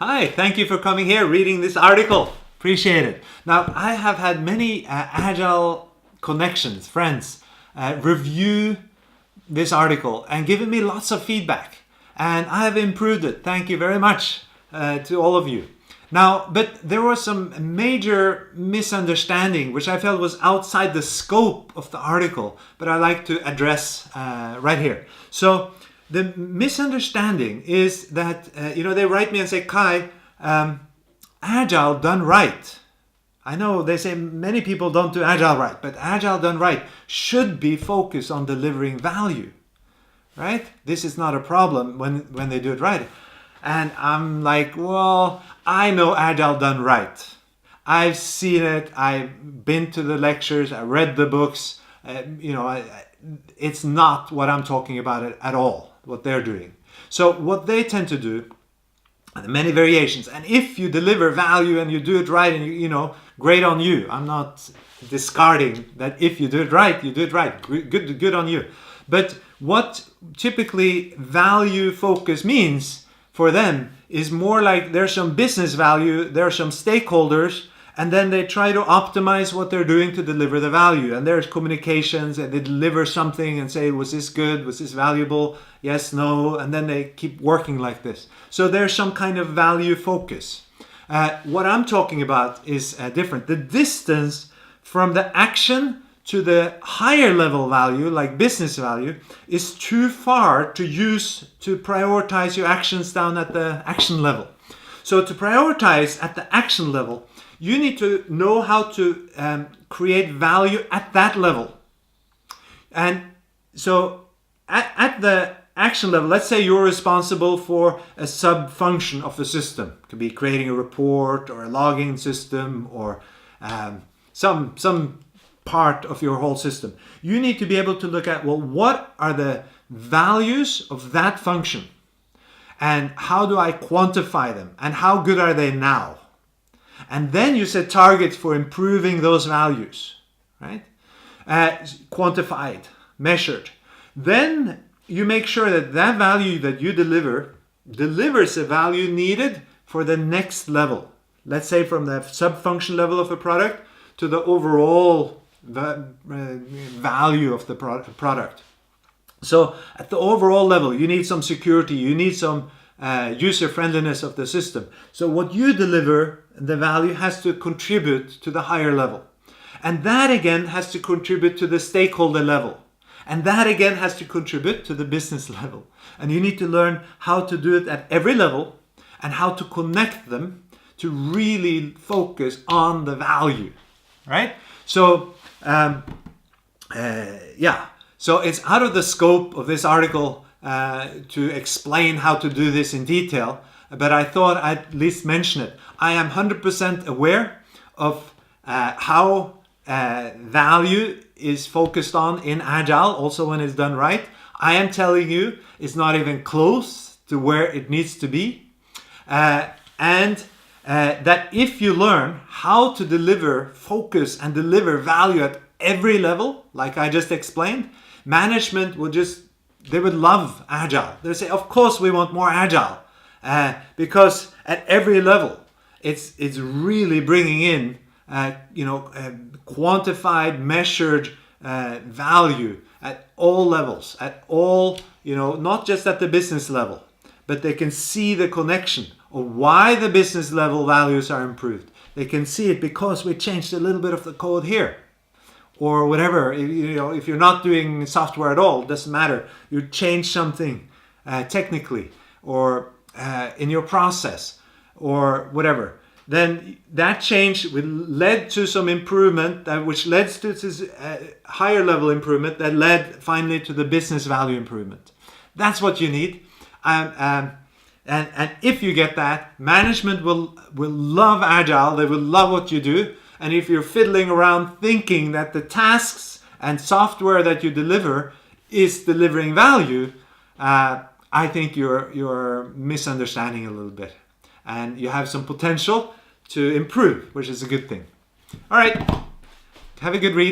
Hi, thank you for coming here, reading this article. Appreciate it. Now, I have had many Agile connections, friends, review this article and given me lots of feedback. And I have improved it. Thank you very much to all of you. Now, but there was some major misunderstanding which I felt was outside the scope of the article, but I like to address right here. So the misunderstanding is that, they write me and say, Kai, Agile done right. I know they say many people don't do Agile right, but Agile done right should be focused on delivering value, right? This is not a problem when they do it right. And I'm like, well, I know Agile done right. I've seen it. I've been to the lectures. I read the books. It's not what I'm talking about at all, what they're doing. So what they tend to do, and many variations, and if you deliver value and you do it right, and great on you. I'm not discarding that. If you do it right, you do it right. Good on you. But what typically value focus means for them is more like there's some business value, there are some stakeholders, and then they try to optimize what they're doing to deliver the value. And there's communications, and they deliver something and say, was this good? Was this valuable? Yes, no. And then they keep working like this. So there's some kind of value focus. What I'm talking about is different. The distance from the action to the higher level value, like business value, is too far to use to prioritize your actions down at the action level. So to prioritize at the action level, you need to know how to create value at that level. And so at the action level, let's say you're responsible for a sub-function of the system. It could be creating a report or a logging system or some part of your whole system. You need to be able to look at, well, what are the values of that function? And how do I quantify them? And how good are they now? And then you set targets for improving those values, right? Quantified, measured. Then you make sure that that value that you delivers the value needed for the next level. Let's say from the sub-function level of a product to the overall value of the product. So at the overall level, you need some security, you need some user friendliness of the system. So what you deliver, the value has to contribute to the higher level. And that again has to contribute to the stakeholder level. And that again has to contribute to the business level. And you need to learn how to do it at every level and how to connect them to really focus on the value, right? So, So it's out of the scope of this article to explain how to do this in detail, but I thought I'd at least mention it. I am 100% aware of how value is focused on in Agile, also when it's done right. I am telling you, it's not even close to where it needs to be. That if you learn how to deliver focus and deliver value at every level, like I just explained, management they would love Agile. They say, of course we want more Agile, because at every level, it's really bringing in, quantified, measured value at all levels, at all, not just at the business level, but they can see the connection of why the business level values are improved. They can see it because we changed a little bit of the code here. Or whatever, if you're not doing software at all, it doesn't matter. You change something technically or in your process or whatever. Then that change led to some improvement, which led to this higher level improvement that led finally to the business value improvement. That's what you need. And if you get that, management will love Agile. They will love what you do. And if you're fiddling around thinking that the tasks and software that you deliver is delivering value, I think you're misunderstanding a little bit. And you have some potential to improve, which is a good thing. All right. Have a good read.